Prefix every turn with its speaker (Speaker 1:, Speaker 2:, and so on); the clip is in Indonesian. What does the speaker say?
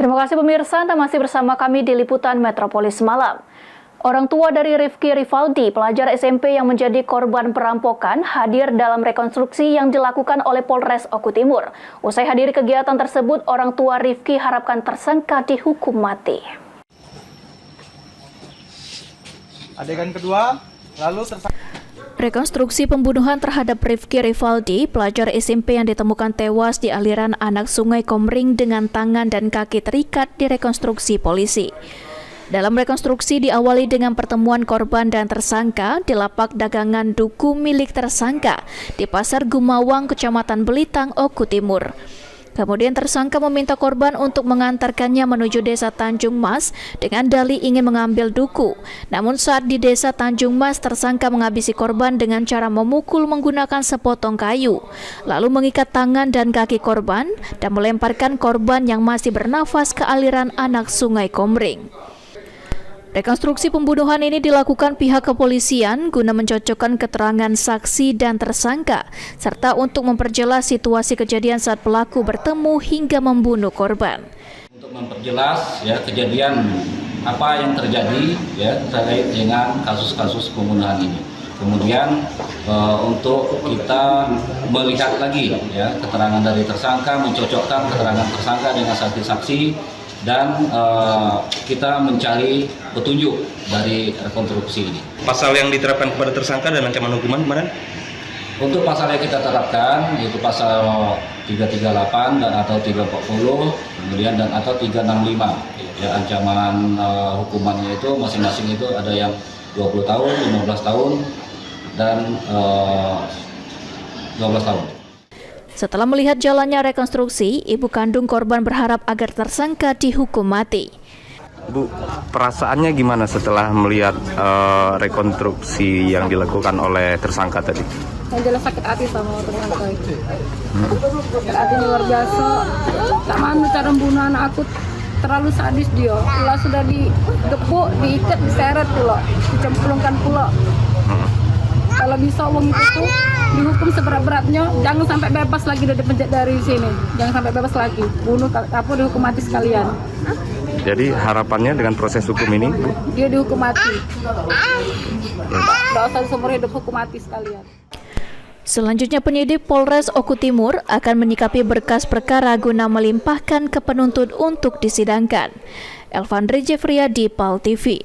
Speaker 1: Terima kasih pemirsa, Anda masih bersama kami di Liputan Metropolis Malam. Orang tua dari Rifki Rivaldi, pelajar SMP yang menjadi korban perampokan, hadir dalam rekonstruksi yang dilakukan oleh Polres Oku Timur. Usai hadiri kegiatan tersebut, orang tua Rifki harapkan tersangka dihukum mati.
Speaker 2: Adegan kedua, lalu tersangka.
Speaker 1: Rekonstruksi pembunuhan terhadap Rifki Rivaldi, pelajar SMP yang ditemukan tewas di aliran anak Sungai Komering dengan tangan dan kaki terikat, direkonstruksi polisi. Dalam rekonstruksi diawali dengan pertemuan korban dan tersangka di lapak dagangan Duku milik tersangka di Pasar Gumawang, Kecamatan Belitang, Oku Timur. Kemudian tersangka meminta korban untuk mengantarkannya menuju desa Tanjung Mas dengan dalih ingin mengambil duku. Namun saat di desa Tanjung Mas, tersangka menghabisi korban dengan cara memukul menggunakan sepotong kayu, lalu mengikat tangan dan kaki korban dan melemparkan korban yang masih bernafas ke aliran anak Sungai Komering. Rekonstruksi pembunuhan ini dilakukan pihak kepolisian guna mencocokkan keterangan saksi dan tersangka, serta untuk memperjelas situasi kejadian saat pelaku bertemu hingga membunuh korban.
Speaker 3: Untuk memperjelas kejadian apa yang terjadi terkait dengan kasus-kasus pembunuhan ini. Kemudian untuk kita melihat lagi keterangan dari tersangka, mencocokkan keterangan tersangka dengan saksi-saksi. Dan kita mencari petunjuk dari rekonstruksi ini.
Speaker 4: Pasal yang diterapkan kepada tersangka dan ancaman hukuman kemarin?
Speaker 3: Untuk pasal yang kita terapkan yaitu pasal 338 dan atau 340, kemudian dan atau 365. Ancaman hukumannya itu masing-masing itu ada yang 20 tahun, 15 tahun, dan 12 tahun.
Speaker 1: Setelah melihat jalannya rekonstruksi, ibu kandung korban berharap agar tersangka dihukum mati.
Speaker 4: Bu, perasaannya gimana setelah melihat rekonstruksi yang dilakukan oleh tersangka tadi?
Speaker 5: Yang jelas sakit hati sama tersangka itu. Sakit hati luar biasa. Tak mana cara membunuh anak aku, terlalu sadis dia. Pula sudah digepuk, diikat, diseret pula, dicemplungkan pula. Kalau bisa uang itu dihukum seberat-beratnya, jangan sampai bebas lagi dari penjara dari sini, jangan sampai bebas lagi, bunuh kapur dihukum mati sekalian.
Speaker 4: Jadi harapannya dengan proses hukum ini,
Speaker 5: dia dihukum mati, dosa seumur hidup hukum mati sekalian.
Speaker 1: Selanjutnya penyidik Polres Oku Timur akan menyikapi berkas perkara guna melimpahkan ke penuntut untuk disidangkan. Elvandri Jeffriyadi, PAL TV.